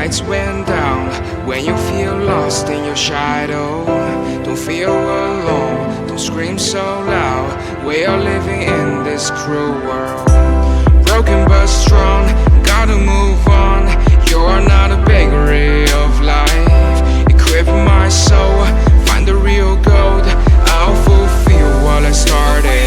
lights went down. When you feel lost in your shadow, don't feel alone, don't scream so loud. We are living in this cruel world, broken but strong, gotta move on. You're not a bakery of life, equip my soul, find the real gold. I'll fulfill what I started.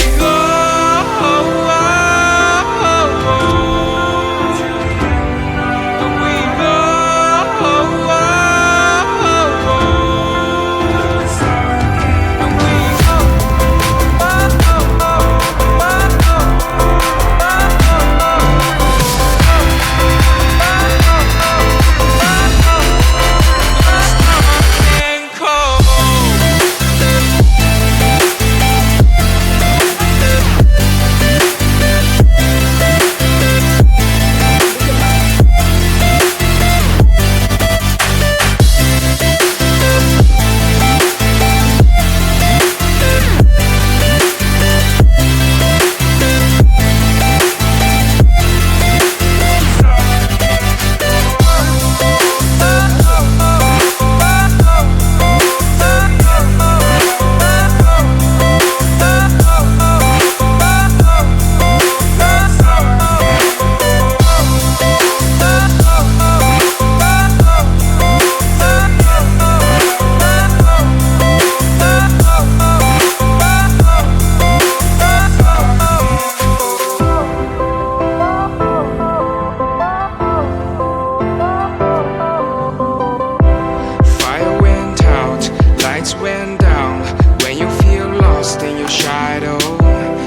Went down. When you feel lost in your shadow,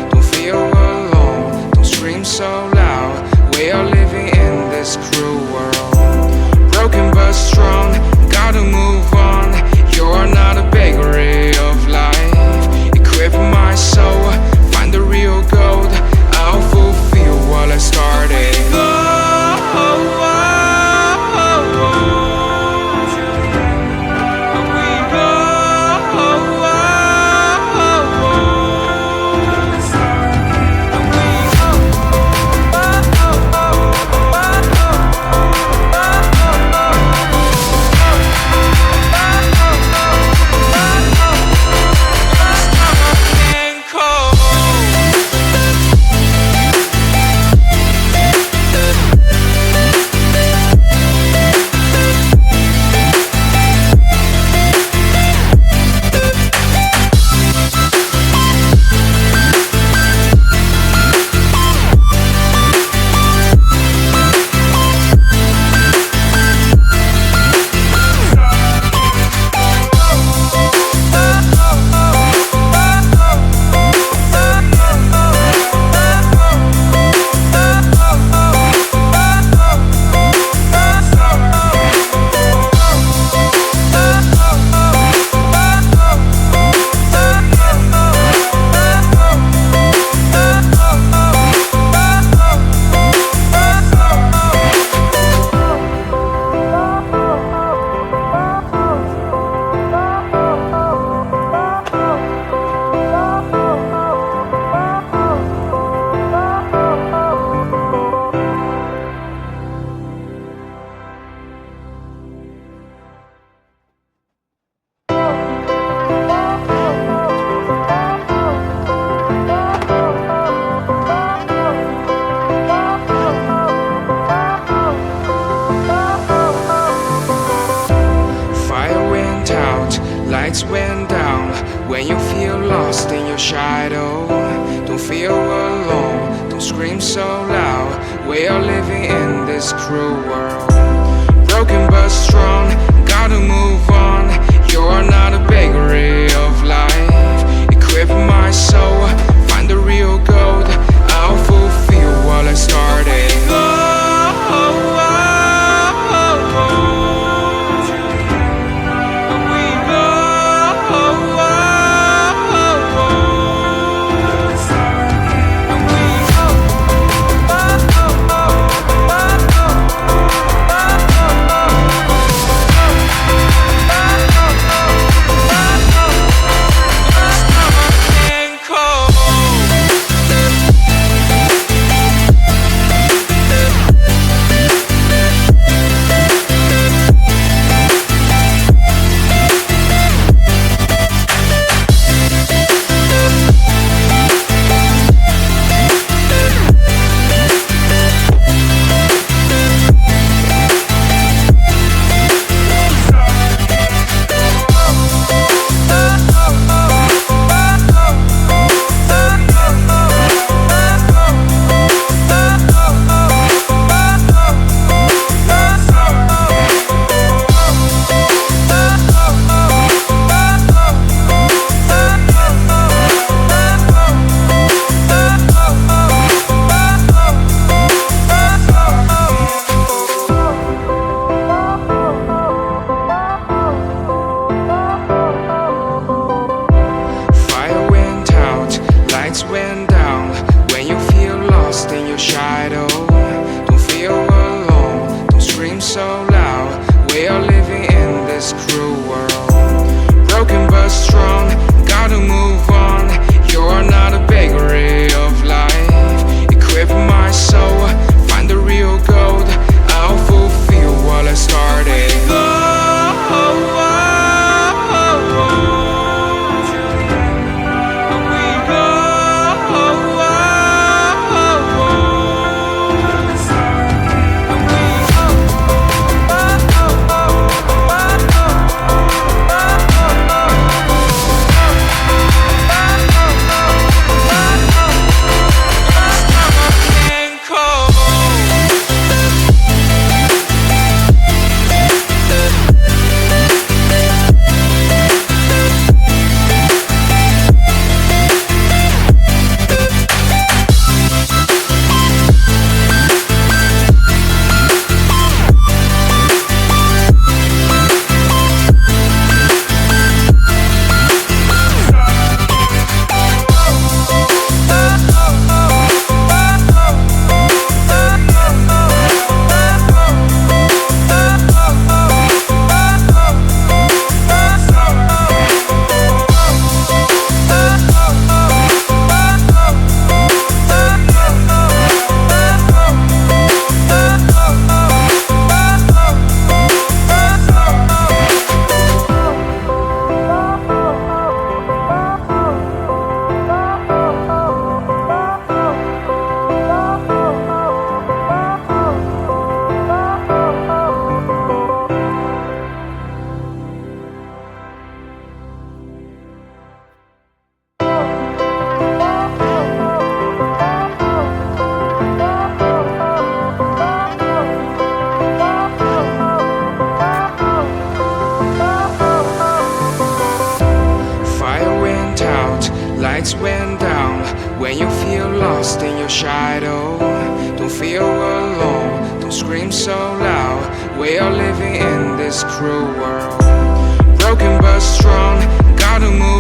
don't feel alone, don't scream so loud. We are living in this cruel world, broken but strong, gotta move on. You're not a bakery of life, equip my soul, find the real gold. I'll fulfill what I started. Lights went down. When you feel lost in your shadow, don't feel alone, don't scream so loud. We are living in this cruel world, broken but strong, gotta move on. You're not a bakery of life, equip my soul, find the real gold. I'll fulfill what I started. lost in your shadow, don't feel alone, don't scream so loud. We are living in this cruel world, broken but strong, gotta move